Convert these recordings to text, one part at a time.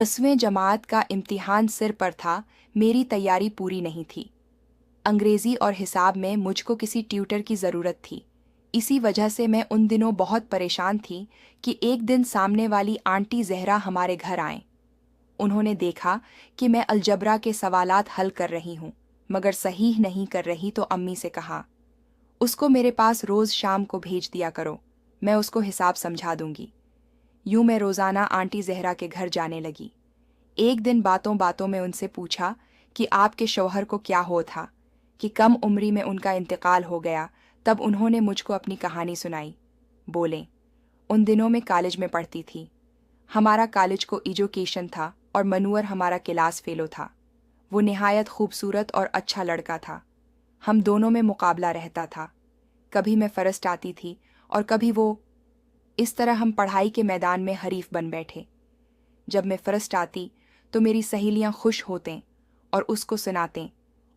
10वीं जमात का इम्तिहान सिर पर था। मेरी तैयारी पूरी नहीं थी। अंग्रेज़ी और हिसाब में मुझको किसी ट्यूटर की ज़रूरत थी। इसी वजह से मैं उन दिनों बहुत परेशान थी कि एक दिन सामने वाली आंटी ज़हरा हमारे घर आएं। उन्होंने देखा कि मैं अलजबरा के सवालात हल कर रही हूँ मगर सही नहीं कर रही, तो अम्मी से कहा, उसको मेरे पास रोज़ शाम को भेज दिया करो, मैं उसको हिसाब समझा दूंगी। यूं मैं रोज़ाना आंटी ज़हरा के घर जाने लगी। एक दिन बातों बातों में उनसे पूछा कि आपके शौहर को क्या हो था कि कम उम्री में उनका इंतकाल हो गया। तब उन्होंने मुझको अपनी कहानी सुनाई। बोले, उन दिनों में कॉलेज में पढ़ती थी। हमारा कॉलेज को एजुकेशन था और मनूअर हमारा क्लास फेलो था। वो निहायत खूबसूरत और अच्छा लड़का था। हम दोनों में मुकाबला रहता था। कभी मैं फर्स्ट आती थी और कभी वो। इस तरह हम पढ़ाई के मैदान में हरीफ बन बैठे। जब मैं फर्स्ट आती तो मेरी सहेलियां खुश होतें और उसको सुनातें,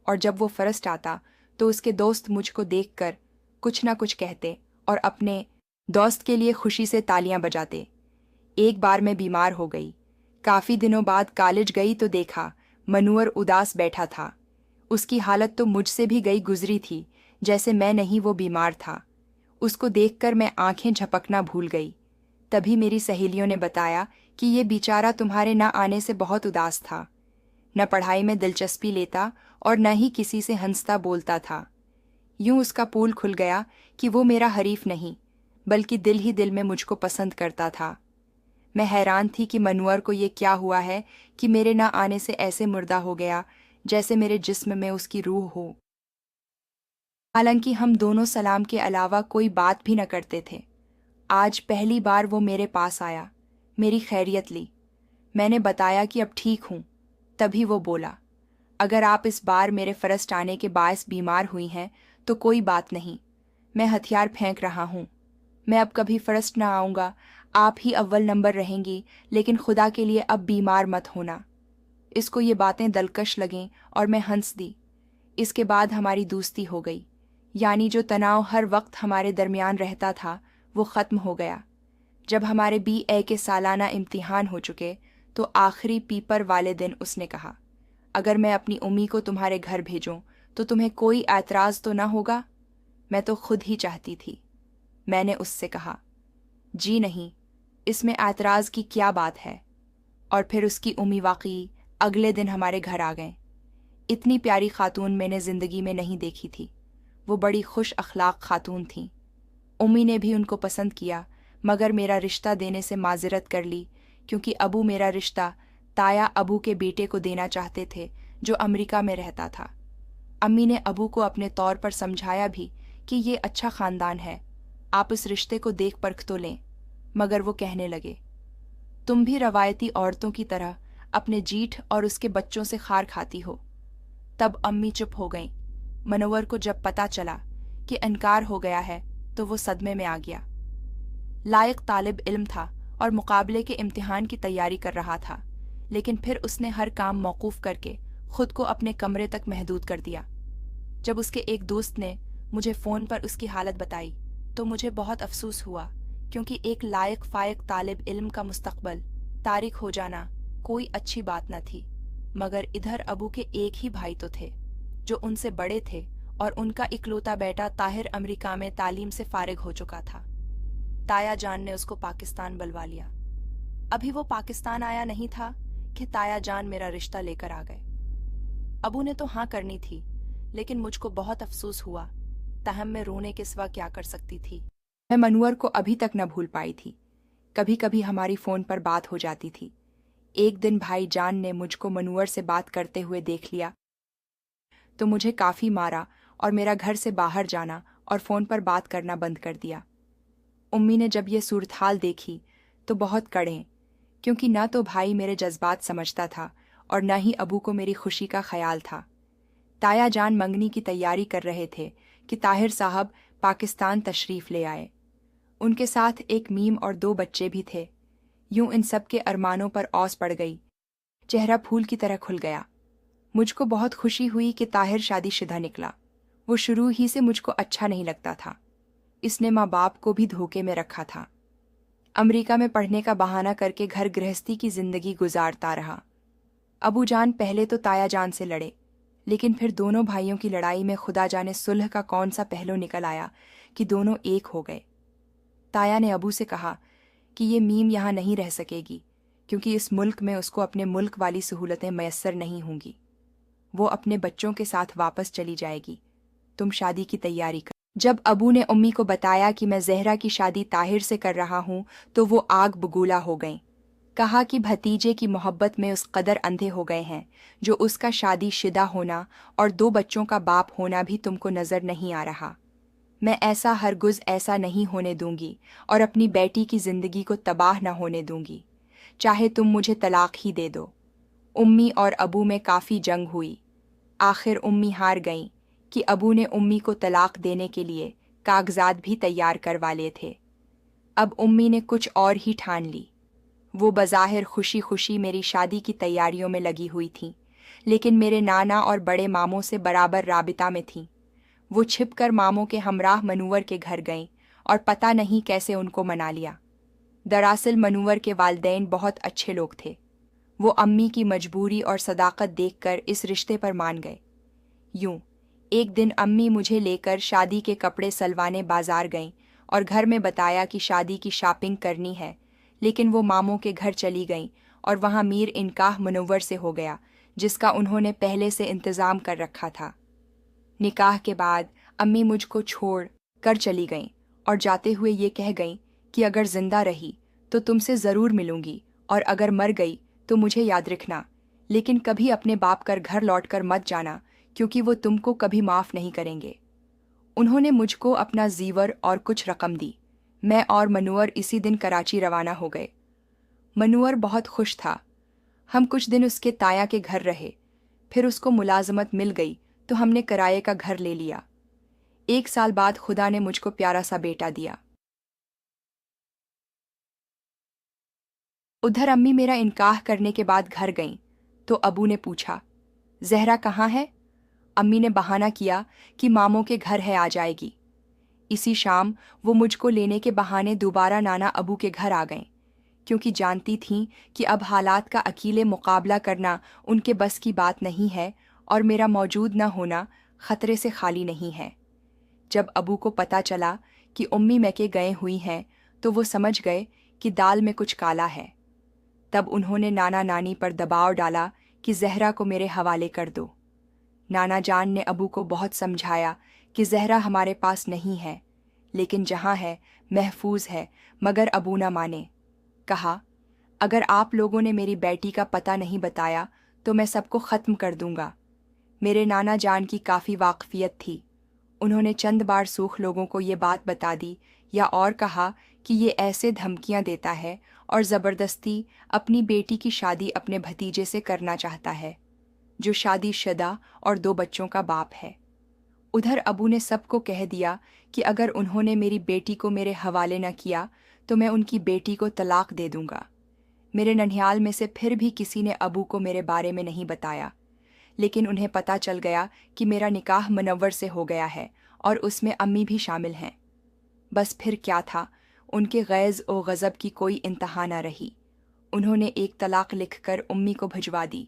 और जब वो फर्स्ट आता तो उसके दोस्त मुझको देखकर कुछ ना कुछ कहते और अपने दोस्त के लिए खुशी से तालियां बजाते। एक बार मैं बीमार हो गई। काफ़ी दिनों बाद कॉलेज गई तो देखा मनूअर उदास बैठा था। उसकी हालत तो मुझसे भी गई गुजरी थी, जैसे मैं नहीं वो बीमार था। उसको देखकर मैं आंखें झपकना भूल गई। तभी मेरी सहेलियों ने बताया कि ये बेचारा तुम्हारे न आने से बहुत उदास था। न पढ़ाई में दिलचस्पी लेता और न ही किसी से हंसता बोलता था। यूं उसका पोल खुल गया कि वो मेरा हरीफ नहीं, बल्कि दिल ही दिल में मुझको पसंद करता था। मैं हैरान थी कि मनूअर को ये क्या हुआ है कि मेरे न आने से ऐसे मुर्दा हो गया जैसे मेरे जिस्म में उसकी रूह हो। हालांकि हम दोनों सलाम के अलावा कोई बात भी न करते थे। आज पहली बार वो मेरे पास आया, मेरी खैरियत ली। मैंने बताया कि अब ठीक हूँ। तभी वो बोला, अगर आप इस बार मेरे फर्स्ट आने के बायस बीमार हुई हैं तो कोई बात नहीं, मैं हथियार फेंक रहा हूँ। मैं अब कभी फर्स्ट ना आऊँगा, आप ही अव्वल नंबर रहेंगी, लेकिन खुदा के लिए अब बीमार मत होना। इसको ये बातें दलकश लगें और मैं हंस दी। इसके बाद हमारी दोस्ती हो गई, यानी जो तनाव हर वक्त हमारे दरमियान रहता था वो ख़त्म हो गया। जब हमारे BA के सालाना इम्तिहान हो चुके तो आखिरी पेपर वाले दिन उसने कहा, अगर मैं अपनी उम्मी को तुम्हारे घर भेजूं तो तुम्हें कोई ऐतराज़ तो ना होगा? मैं तो खुद ही चाहती थी। मैंने उससे कहा, जी नहीं, इसमें ऐतराज़ की क्या बात है। और फिर उसकी उम्मी वाकई अगले दिन हमारे घर आ गए। इतनी प्यारी खातून मैंने ज़िंदगी में नहीं देखी थी। वो बड़ी खुश अखलाक खातून थी। उम्मी ने भी उनको पसंद किया, मगर मेरा रिश्ता देने से माजरत कर ली, क्योंकि अबू मेरा रिश्ता ताया अबू के बेटे को देना चाहते थे जो अमेरिका में रहता था। अम्मी ने अबू को अपने तौर पर समझाया भी कि ये अच्छा ख़ानदान है, आप इस रिश्ते को देख परख तो लें। मगर वो कहने लगे, तुम भी रवायती औरतों की तरह अपने जीठ और उसके बच्चों से खार खाती हो। तब अम्मी चुप हो गईं। मनोवर को जब पता चला कि इनकार हो गया है तो वो सदमे में आ गया। लायक तालिब इल्म था और मुकाबले के इम्तिहान की तैयारी कर रहा था, लेकिन फिर उसने हर काम मौकूफ़ करके खुद को अपने कमरे तक महदूद कर दिया। जब उसके एक दोस्त ने मुझे फ़ोन पर उसकी हालत बताई तो मुझे बहुत अफसोस हुआ, क्योंकि एक लायक फ़ायक तालिब इल्म का मुस्तकबल तारिक हो जाना कोई अच्छी बात न थी। मगर इधर अबू के एक ही भाई तो थे जो उनसे बड़े थे, और उनका इकलौता बेटा ताहिर अमेरिका में तालीम से फारिग हो चुका था। ताया जान ने उसको पाकिस्तान बुलवा लिया। अभी वो पाकिस्तान आया नहीं था कि ताया जान मेरा रिश्ता लेकर आ गए। अबू ने तो हाँ करनी थी, लेकिन मुझको बहुत अफसोस हुआ। ताहम मैं रोने के सिवा क्या कर सकती थी। मैं मनूअर को अभी तक न भूल पाई थी। कभी कभी हमारी फ़ोन पर बात हो जाती थी। एक दिन भाई जान ने मुझको मनूअर से बात करते हुए देख लिया तो मुझे काफ़ी मारा और मेरा घर से बाहर जाना और फ़ोन पर बात करना बंद कर दिया। उम्मी ने जब ये सूरत हाल देखी तो बहुत कड़े, क्योंकि न तो भाई मेरे जज्बात समझता था और न ही अबू को मेरी खुशी का ख्याल था। ताया जान मंगनी की तैयारी कर रहे थे कि ताहिर साहब पाकिस्तान तशरीफ़ ले आए। उनके साथ एक मीम और 2 बच्चे भी थे। यूं इन सब के अरमानों पर औस पड़ गई। चेहरा फूल की तरह खुल गया। मुझको बहुत खुशी हुई कि ताहिर शादीशुदा निकला। वो शुरू ही से मुझको अच्छा नहीं लगता था। इसने माँ बाप को भी धोखे में रखा था। अमेरिका में पढ़ने का बहाना करके घर गृहस्थी की जिंदगी गुजारता रहा। अबू जान पहले तो ताया जान से लड़े, लेकिन फिर दोनों भाइयों की लड़ाई में खुदा जाने सुलह का कौन सा पहलू निकल आया कि दोनों एक हो गए। ताया ने अबू से कहा कि ये मीम यहाँ नहीं रह सकेगी, क्योंकि इस मुल्क में उसको अपने मुल्क वाली सहूलतें मैसर नहीं होंगी। वो अपने बच्चों के साथ वापस चली जाएगी। तुम शादी की तैयारी कर। जब अबू ने उम्मी को बताया कि मैं जहरा की शादी ताहिर से कर रहा हूँ तो वो आग बगूला हो गईं। कहा कि भतीजे की मोहब्बत में उस कदर अंधे हो गए हैं जो उसका शादी शुदा होना और 2 बच्चों का बाप होना भी तुमको नज़र नहीं आ रहा। मैं ऐसा हरगुज ऐसा नहीं होने दूंगी और अपनी बेटी की ज़िंदगी को तबाह न होने दूंगी, चाहे तुम मुझे तलाक ही दे दो। उम्मी और अबू में काफ़ी जंग हुई। आखिर उम्मी हार गईं कि अबू ने उम्मी को तलाक देने के लिए कागजात भी तैयार करवा लिए थे। अब उम्मी ने कुछ और ही ठान ली। वो बज़ाहिर खुशी खुशी मेरी शादी की तैयारियों में लगी हुई थीं, लेकिन मेरे नाना और बड़े मामों से बराबर राबिता में थीं। वो छिपकर मामों के हमराह मनूवर के घर गईं और पता नहीं कैसे उनको मना लिया। दरअसल मनूवर के वालिदैन बहुत अच्छे लोग थे। वो अम्मी की मजबूरी और सदाकत देखकर इस रिश्ते पर मान गए। यूं एक दिन अम्मी मुझे लेकर शादी के कपड़े सलवाने बाजार गईं और घर में बताया कि शादी की शॉपिंग करनी है, लेकिन वो मामों के घर चली गईं और वहाँ मीर इनकाह मनूवर से हो गया, जिसका उन्होंने पहले से इंतज़ाम कर रखा था। निकाह के बाद अम्मी मुझको छोड़ कर चली गईं और जाते हुए ये कह गईं कि अगर जिंदा रही तो तुमसे ज़रूर मिलूंगी और अगर मर गई तो मुझे याद रखना, लेकिन कभी अपने बाप कर घर लौटकर मत जाना, क्योंकि वो तुमको कभी माफ़ नहीं करेंगे। उन्होंने मुझको अपना ज़ीवर और कुछ रकम दी। मैं और मनूवर इसी दिन कराची रवाना हो गए। मनूवर बहुत खुश था। हम कुछ दिन उसके ताया के घर रहे, फिर उसको मुलाजमत मिल गई तो हमने किराए का घर ले लिया। 1 साल बाद खुदा ने मुझको प्यारा सा बेटा दिया। उधर अम्मी मेरा इनकाह करने के बाद घर गईं तो अबू ने पूछा, जहरा कहाँ है? अम्मी ने बहाना किया कि मामों के घर है, आ जाएगी। इसी शाम वो मुझको लेने के बहाने दोबारा नाना अबू के घर आ गईं, क्योंकि जानती थीं कि अब हालात का अकेले मुकाबला करना उनके बस की बात नहीं है और मेरा मौजूद न होना ख़तरे से खाली नहीं है। जब अबू को पता चला कि उम्मी मैके गए हुई हैं तो वो समझ गए कि दाल में कुछ काला है। तब उन्होंने नाना नानी पर दबाव डाला कि जहरा को मेरे हवाले कर दो। नाना जान ने अबू को बहुत समझाया कि जहरा हमारे पास नहीं है, लेकिन जहाँ है महफूज है, मगर अबू न माने। कहा, अगर आप लोगों ने मेरी बेटी का पता नहीं बताया तो मैं सबको ख़त्म कर दूंगा। मेरे नाना जान की काफ़ी वाकफियत थी। उन्होंने चंद बार सूख लोगों को ये बात बता दी या और कहा कि ये ऐसे धमकियां देता है और ज़बरदस्ती अपनी बेटी की शादी अपने भतीजे से करना चाहता है, जो शादीशुदा और 2 बच्चों का बाप है। उधर अबू ने सबको कह दिया कि अगर उन्होंने मेरी बेटी को मेरे हवाले न किया तो मैं उनकी बेटी को तलाक दे दूंगा। मेरे ननिहाल में से फिर भी किसी ने अबू को मेरे बारे में नहीं बताया, लेकिन उन्हें पता चल गया कि मेरा निकाह मनव्वर से हो गया है और उसमें अम्मी भी शामिल हैं। बस फिर क्या था, उनके गैज़ और गज़ब की कोई इंतहा न रही। उन्होंने 1 तलाक लिखकर उम्मी को भिजवा दी,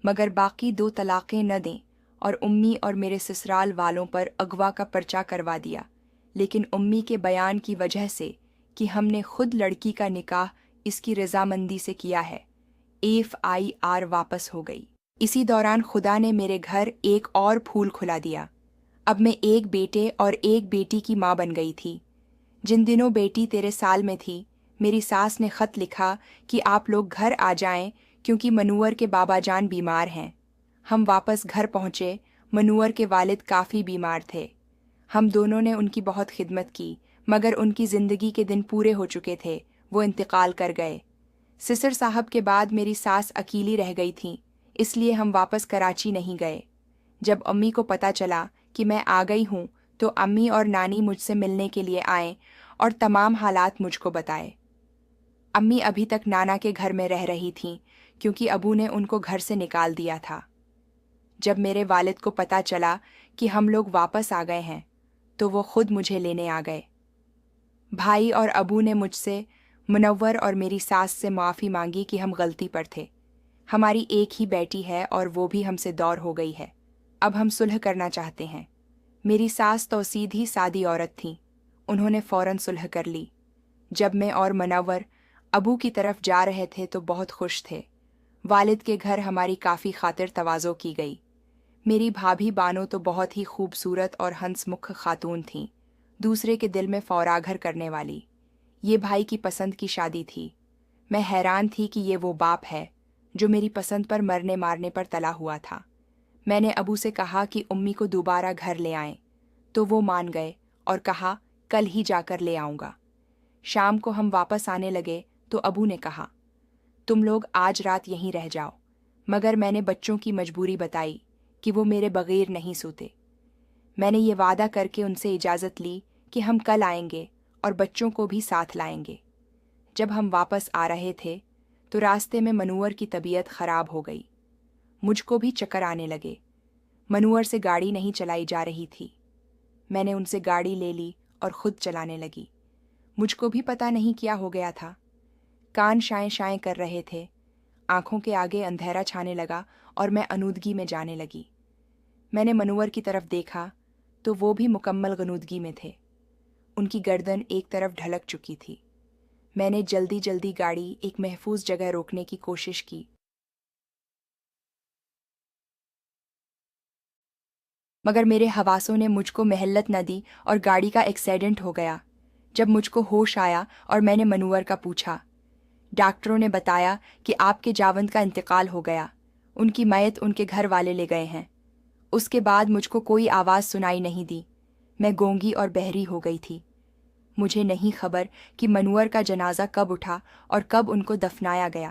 मगर बाकी 2 तलाक़ें न दें और उम्मी और मेरे ससुराल वालों पर अगवा का पर्चा करवा दिया। लेकिन उम्मी के बयान की वजह से कि हमने खुद लड़की का निकाह इसकी रजामंदी से किया है, FIR वापस हो गई। इसी दौरान खुदा ने मेरे घर एक और फूल खुला दिया। अब मैं 1 बेटे और 1 बेटी की माँ बन गई थी। जिन दिनों बेटी 13 साल में थी, मेरी सास ने ख़त लिखा कि आप लोग घर आ जाएं, क्योंकि मनूवर के बाबा जान बीमार हैं। हम वापस घर पहुँचे। मनूवर के वालिद काफ़ी बीमार थे। हम दोनों ने उनकी बहुत खिदमत की, मगर उनकी ज़िंदगी के दिन पूरे हो चुके थे, वो इंतकाल कर गए। सिसर साहब के बाद मेरी सास अकेली रह गई थी, इसलिए हम वापस कराची नहीं गए। जब अम्मी को पता चला कि मैं आ गई हूँ तो अम्मी और नानी मुझसे मिलने के लिए आए और तमाम हालात मुझको बताए। अम्मी अभी तक नाना के घर में रह रही थीं, क्योंकि अबू ने उनको घर से निकाल दिया था। जब मेरे वालिद को पता चला कि हम लोग वापस आ गए हैं तो वो खुद मुझे लेने आ गए। भाई और अबू ने मुझसे منور اور میری ساس سے معافی مانگی کہ ہم غلطی پر تھے. ہماری ایک ہی بیٹی ہے اور وہ بھی ہم سے دور ہو گئی ہے. اب ہم صلح کرنا چاہتے ہیں. میری ساس تو سیدھی سادی عورت تھیں. انہوں نے فوراً صلح کر لی. جب میں اور منور ابو کی طرف جا رہے تھے تو بہت خوش تھے. والد کے گھر ہماری کافی خاطر تواضع کی گئی. میری بھابھی بانو تو بہت ہی خوبصورت اور ہنس مکھ خاتون تھیں، دوسرے کے دل میں فوراگھر کرنے والی. یہ بھائی کی پسند کی شادی تھی. میں حیران تھی کہ یہ وہ باپ ہے جو میری پسند پر مرنے مارنے پر تلا ہوا تھا. میں نے ابو سے کہا کہ امی کو دوبارہ گھر لے آئیں، تو وہ مان گئے اور کہا کل ہی جا کر لے آؤں گا. شام کو ہم واپس آنے لگے تو ابو نے کہا تم لوگ آج رات یہیں رہ جاؤ، مگر میں نے بچوں کی مجبوری بتائی کہ وہ میرے بغیر نہیں سوتے. میں نے یہ وعدہ کر کے ان سے اجازت لی کہ ہم کل آئیں گے اور بچوں کو بھی ساتھ لائیں گے. جب ہم واپس آ رہے تھے تو راستے میں منور کی طبیعت خراب ہو گئی. مجھ کو بھی چکر آنے لگے. منور سے گاڑی نہیں چلائی جا رہی تھی. میں نے ان سے گاڑی لے لی اور خود چلانے لگی. مجھ کو بھی پتہ نہیں کیا ہو گیا تھا. کان شائیں شائیں کر رہے تھے. آنکھوں کے آگے اندھیرا چھانے لگا اور میں انودگی میں جانے لگی. میں نے منور کی طرف دیکھا تو وہ بھی مکمل غنودگی میں تھے. ان کی گردن ایک طرف ڈھلک چکی تھی. میں نے جلدی جلدی گاڑی ایک محفوظ جگہ روکنے کی کوشش کی. مگر میرے حواسوں نے مجھ کو مہلت نہ دی اور گاڑی کا ایکسیڈنٹ ہو گیا. جب مجھ کو ہوش آیا اور میں نے منور کا پوچھا، ڈاکٹروں نے بتایا کہ آپ کے جاوند کا انتقال ہو گیا. ان کی میت ان کے گھر والے لے گئے ہیں. اس کے بعد مجھ کو کوئی آواز سنائی نہیں دی. میں گونگی اور بہری ہو گئی تھی. مجھے نہیں خبر کہ منور کا جنازہ کب اٹھا اور کب ان کو دفنایا گیا.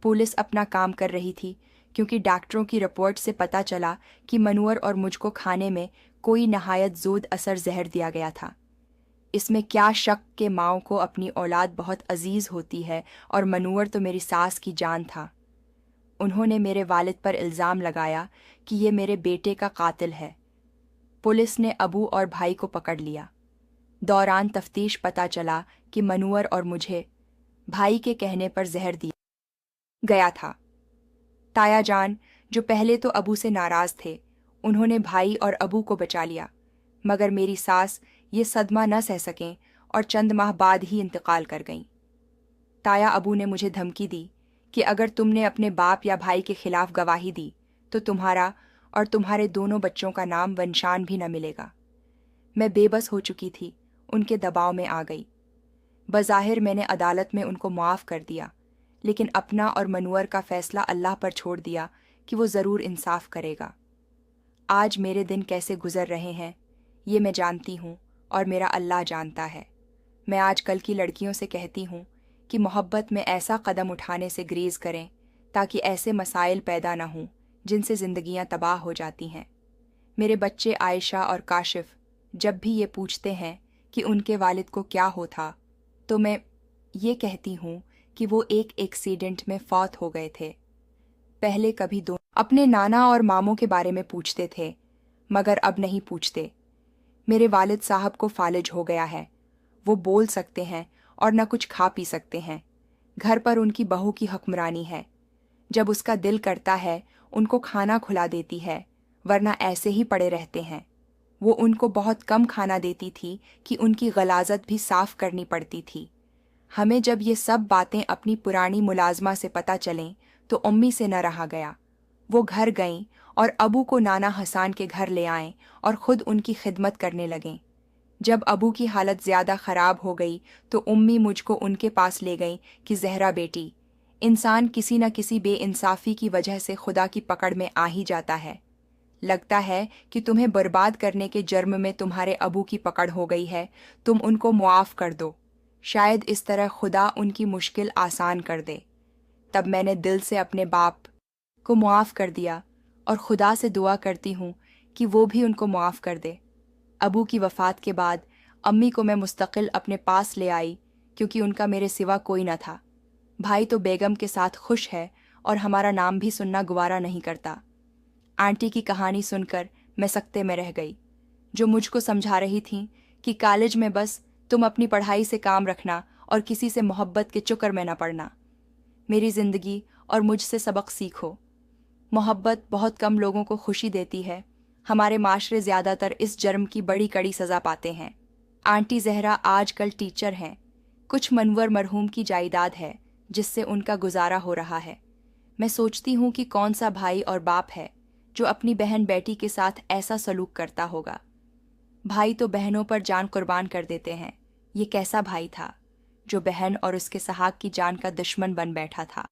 پولیس اپنا کام کر رہی تھی کیونکہ ڈاکٹروں کی رپورٹ سے پتہ چلا کہ منور اور مجھ کو کھانے میں کوئی نہایت زود اثر زہر دیا گیا تھا. اس میں کیا شک کہ ماؤں کو اپنی اولاد بہت عزیز ہوتی ہے اور منور تو میری ساس کی جان تھا. انہوں نے میرے والد پر الزام لگایا کہ یہ میرے بیٹے کا قاتل ہے. پولیس نے ابو اور بھائی کو پکڑ لیا. دوران تفتیش پتہ چلا کہ منور اور مجھے بھائی کے کہنے پر زہر دیا گیا تھا. تایا جان جو پہلے تو ابو سے ناراض تھے، انہوں نے بھائی اور ابو کو بچا لیا، مگر میری ساس یہ صدمہ نہ سہ سکیں اور چند ماہ بعد ہی انتقال کر گئیں. تایا ابو نے مجھے دھمکی دی کہ اگر تم نے اپنے باپ یا بھائی کے خلاف گواہی دی تو تمہارا اور تمہارے دونوں بچوں کا نام ونشان بھی نہ ملے گا. میں بے بس ہو چکی تھی، ان کے دباؤ میں آ گئی. بظاہر میں نے عدالت میں ان کو معاف کر دیا، لیکن اپنا اور منور کا فیصلہ اللہ پر چھوڑ دیا کہ وہ ضرور انصاف کرے گا. آج میرے دن کیسے گزر رہے ہیں یہ میں جانتی ہوں اور میرا اللہ جانتا ہے. میں آج کل کی لڑکیوں سے کہتی ہوں کہ محبت میں ایسا قدم اٹھانے سے گریز کریں تاکہ ایسے مسائل پیدا نہ ہوں جن سے زندگیاں تباہ ہو جاتی ہیں. میرے بچے عائشہ اور کاشف جب بھی یہ پوچھتے ہیں کہ ان کے والد کو کیا ہو تھا تو میں یہ کہتی ہوں کہ وہ ایک ایکسیڈنٹ میں فوت ہو گئے تھے. پہلے کبھی دونوں اپنے نانا اور ماموں کے بارے میں پوچھتے تھے، مگر اب نہیں پوچھتے. میرے والد صاحب کو فالج ہو گیا ہے. وہ بول سکتے ہیں اور نہ کچھ کھا پی سکتے ہیں. گھر پر ان کی بہو کی حکمرانی ہے. جب اس کا دل کرتا ہے ان کو کھانا کھلا دیتی ہے، ورنہ ایسے ہی پڑے رہتے ہیں. وہ ان کو بہت کم کھانا دیتی تھی کہ ان کی غلاظت بھی صاف کرنی پڑتی تھی. ہمیں جب یہ سب باتیں اپنی پرانی ملازمہ سے پتہ چلیں تو امی سے نہ رہا گیا. وہ گھر گئیں اور ابو کو نانا حسان کے گھر لے آئیں اور خود ان کی خدمت کرنے لگیں. جب ابو کی حالت زیادہ خراب ہو گئی تو امی مجھ کو ان کے پاس لے گئیں کہ زہرا بیٹی، انسان کسی نہ کسی بے انصافی کی وجہ سے خدا کی پکڑ میں آ ہی جاتا ہے. لگتا ہے کہ تمہیں برباد کرنے کے جرم میں تمہارے ابو کی پکڑ ہو گئی ہے. تم ان کو معاف کر دو، شاید اس طرح خدا ان کی مشکل آسان کر دے. تب میں نے دل سے اپنے باپ کو معاف کر دیا اور خدا سے دعا کرتی ہوں کہ وہ بھی ان کو معاف کر دے. ابو کی وفات کے بعد امی کو میں مستقل اپنے پاس لے آئی کیونکہ ان کا میرے سوا کوئی نہ تھا. بھائی تو بیگم کے ساتھ خوش ہے اور ہمارا نام بھی سننا گوارا نہیں کرتا. آنٹی کی کہانی سن کر میں سکتے میں رہ گئی، جو مجھ کو سمجھا رہی تھیں کہ کالج میں بس تم اپنی پڑھائی سے کام رکھنا اور کسی سے محبت کے چکر میں نہ پڑنا۔ میری زندگی اور مجھ سے سبق سیکھو۔ محبت بہت کم لوگوں کو خوشی دیتی ہے۔ ہمارے معاشرے زیادہ تر اس جرم کی بڑی کڑی سزا پاتے ہیں۔ آنٹی زہرا آج کل ٹیچر ہیں۔ کچھ منور مرحوم کی جائیداد ہے جس سے ان کا گزارا ہو رہا ہے۔ میں سوچتی ہوں کہ کون سا بھائی اور باپ ہے جو اپنی بہن بیٹی کے ساتھ ایسا سلوک کرتا ہوگا۔ بھائی تو بہنوں پر جان قربان کر دیتے ہیں۔ یہ کیسا بھائی تھا جو بہن اور اس کے سہاگ کی جان کا دشمن بن بیٹھا تھا؟